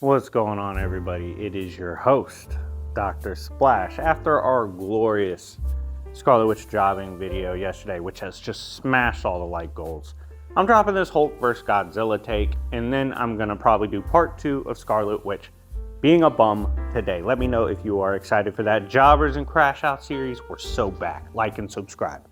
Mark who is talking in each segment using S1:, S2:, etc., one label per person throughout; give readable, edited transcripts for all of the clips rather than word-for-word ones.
S1: What's going on, everybody? It is your host, Dr. Splash. After our glorious Scarlet Witch jobbing video yesterday, which has just smashed all the like goals, I'm dropping this Hulk vs. Godzilla take, and then I'm going to probably do part 2 of Scarlet Witch being a bum today. Let me know if you are excited for that Jobbers and Crash Out series. We're so back. Like and subscribe.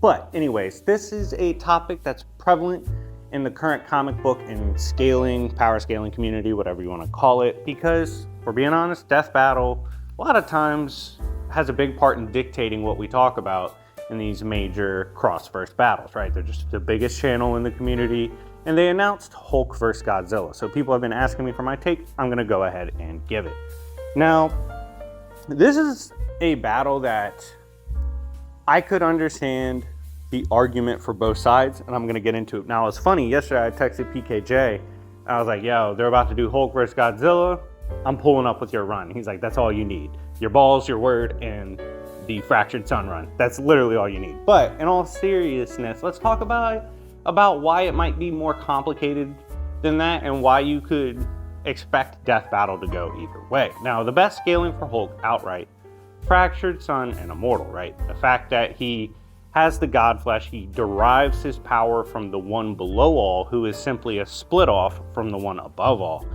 S1: But anyways, this is a topic that's prevalent in the current comic book and scaling, power scaling community, whatever you want to call it, because if we're being honest, Death Battle a lot of times has a big part in dictating what we talk about in these major cross-verse battles, right? They're just the biggest channel in the community, and they announced Hulk vs. Godzilla. So people have been asking me for my take. I'm going to go ahead and give it. Now, this is a battle that I could understand the argument for both sides, and I'm going to get into it. Now, it's funny, yesterday I texted PKJ, I was like, yo, they're about to do Hulk vs. Godzilla. I'm pulling up with your run. He's like, that's all you need. Your balls, your word, and the Fractured Sun run. That's literally all you need. But in all seriousness, let's talk about why it might be more complicated than that and why you could expect Death Battle to go either way. Now, the best scaling for Hulk outright, Fractured Sun and Immortal, right? The fact that he has the God Flesh, he derives his power from the one below all, who is simply a split off from the one above all.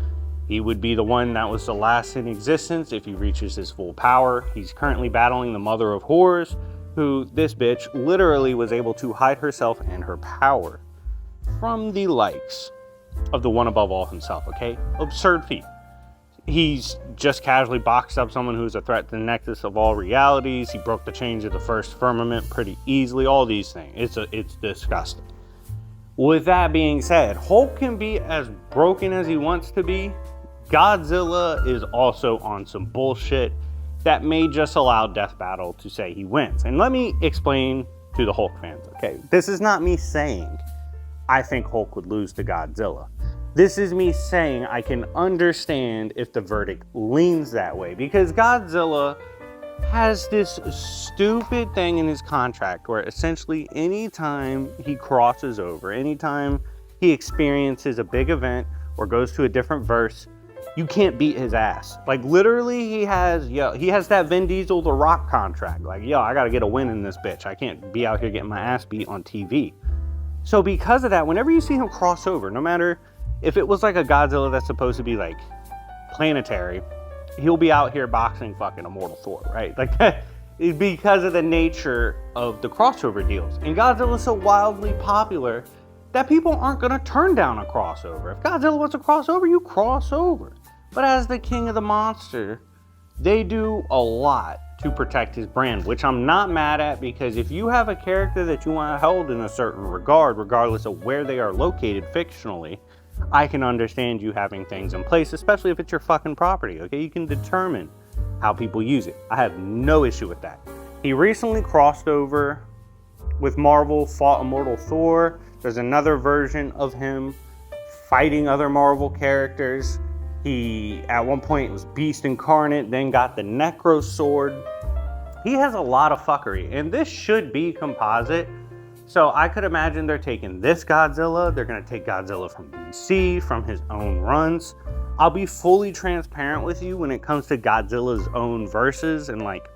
S1: He would be the one that was the last in existence if he reaches his full power. He's currently battling the Mother of Horrors, who this bitch literally was able to hide herself and her power from the likes of the one above all himself, okay? Absurd feat. He's just casually boxed up someone who's a threat to the nexus of all realities. He broke the chains of the first firmament pretty easily. All these things. It's disgusting. With that being said, Hulk can be as broken as he wants to be. Godzilla is also on some bullshit that may just allow Death Battle to say he wins. And let me explain to the Hulk fans, okay? This is not me saying I think Hulk would lose to Godzilla. This is me saying I can understand if the verdict leans that way, because Godzilla has this stupid thing in his contract where essentially anytime he crosses over, anytime he experiences a big event or goes to a different verse, you can't beat his ass. Like literally he has that Vin Diesel The Rock contract. Like, yo, I gotta get a win in this bitch. I can't be out here getting my ass beat on TV. So because of that, whenever you see him cross over, no matter if it was like a Godzilla that's supposed to be like planetary, he'll be out here boxing fucking Immortal Thor, right? Like that is because of the nature of the crossover deals. And Godzilla's so wildly popular that people aren't gonna turn down a crossover. If Godzilla wants a crossover, you cross over. But as the king of the monster, they do a lot to protect his brand, which I'm not mad at, because if you have a character that you want held in a certain regard, regardless of where they are located fictionally, I can understand you having things in place, especially if it's your fucking property, okay? You can determine how people use it. I have no issue with that. He recently crossed over with Marvel, fought Immortal Thor. There's another version of him fighting other Marvel characters. He, at one point, was Beast Incarnate, then got the Necro Sword. He has a lot of fuckery, and this should be composite. So I could imagine they're taking this Godzilla, they're gonna take Godzilla from DC, from his own runs. I'll be fully transparent with you when it comes to Godzilla's own verses and like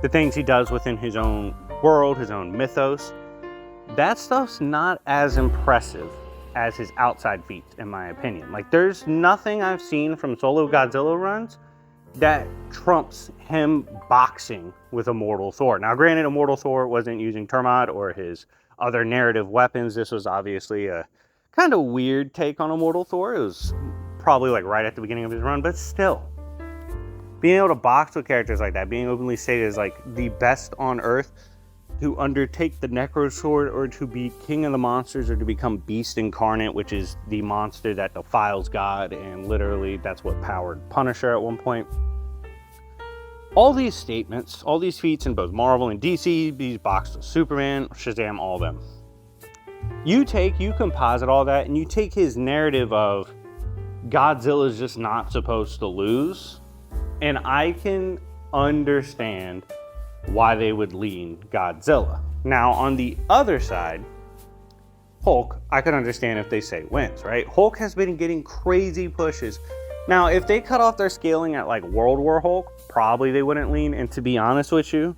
S1: the things he does within his own world, his own mythos. That stuff's not as impressive as his outside feats, in my opinion. Like there's nothing I've seen from solo Godzilla runs that trumps him boxing with Immortal Thor. Now, granted, Immortal Thor wasn't using Termite or his other narrative weapons. This was obviously a kind of weird take on Immortal Thor. It was probably like right at the beginning of his run, but still, being able to box with characters like that, being openly stated as like the best on Earth, to undertake the Necro Sword or to be King of the Monsters or to become Beast Incarnate, which is the monster that defiles God, and literally that's what powered Punisher at one point. All these statements, all these feats in both Marvel and DC, these boxed with Superman, Shazam, all of them. You composite all that, and you take his narrative of Godzilla's just not supposed to lose, and I can understand why they would lean Godzilla. Now, on the other side, Hulk, I can understand if they say wins, right? Hulk has been getting crazy pushes Now, if they cut off their scaling at like World War Hulk, probably they wouldn't lean. And to be honest with you,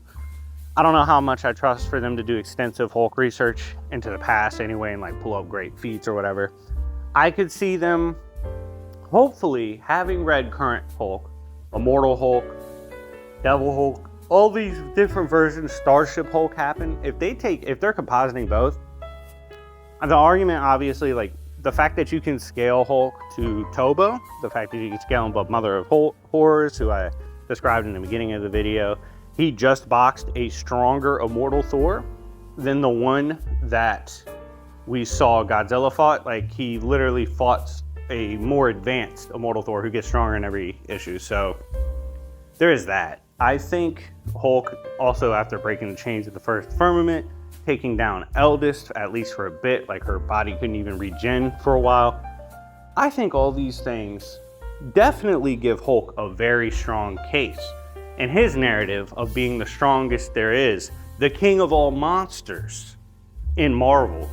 S1: I don't know how much I trust for them to do extensive Hulk research into the past anyway and like pull up great feats or whatever. I could see them hopefully having read current Hulk, Immortal Hulk, Devil Hulk, all these different versions, Starship Hulk happen. If they're compositing both, the argument obviously, like the fact that you can scale Hulk to Tobo, the fact that you can scale him above Mother of Horrors, who I described in the beginning of the video, he just boxed a stronger Immortal Thor than the one that we saw Godzilla fought. Like, he literally fought a more advanced Immortal Thor who gets stronger in every issue. So there is that. I think Hulk also, after breaking the chains of the first firmament, taking down Eldest, at least for a bit, like her body couldn't even regen for a while. I think all these things definitely give Hulk a very strong case. And his narrative of being the strongest there is, the king of all monsters in Marvel.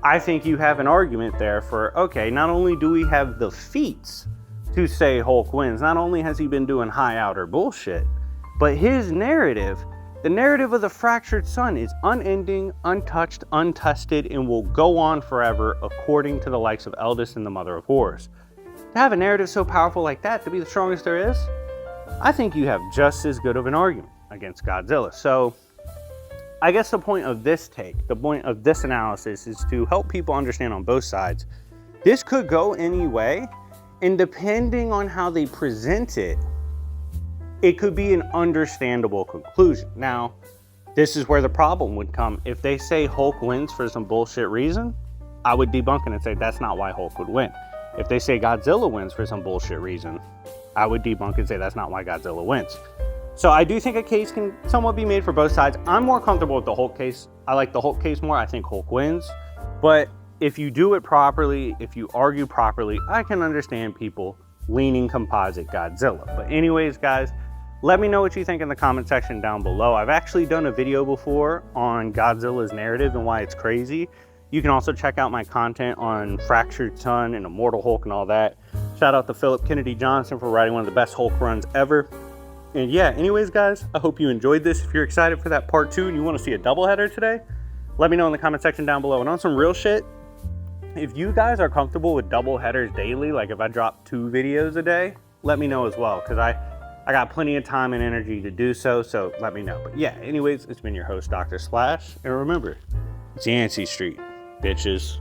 S1: I think you have an argument there for, okay, not only do we have the feats to say Hulk wins, not only has he been doing high outer bullshit, but his narrative, the narrative of the fractured sun, is unending, untouched, untested, and will go on forever according to the likes of Eldest and the Mother of Horrors. To have a narrative so powerful like that, to be the strongest there is, I think you have just as good of an argument against Godzilla. So I guess the point of this take, the point of this analysis, is to help people understand on both sides. This could go any way, and depending on how they present it, it could be an understandable conclusion. Now, this is where the problem would come. If they say Hulk wins for some bullshit reason, I would debunk it and say that's not why Hulk would win. If they say Godzilla wins for some bullshit reason, I would debunk and say that's not why Godzilla wins. So I do think a case can somewhat be made for both sides. I'm more comfortable with the Hulk case. I like the Hulk case more. I think Hulk wins. But if you do it properly, if you argue properly, I can understand people leaning composite Godzilla. But anyways, guys, let me know what you think in the comment section down below. I've actually done a video before on Godzilla's narrative and why it's crazy. You can also check out my content on Fractured Sun and Immortal Hulk and all that. Shout out to Philip Kennedy Johnson for writing one of the best Hulk runs ever. And yeah, anyways, guys, I hope you enjoyed this. If you're excited for that part 2 and you want to see a doubleheader today, let me know in the comment section down below. And on some real shit, if you guys are comfortable with double headers daily, like if I drop 2 videos a day, let me know as well, because I got plenty of time and energy to do so let me know. But yeah, anyways, it's been your host, Dr. Splash, and remember, it's Yancey Street, bitches.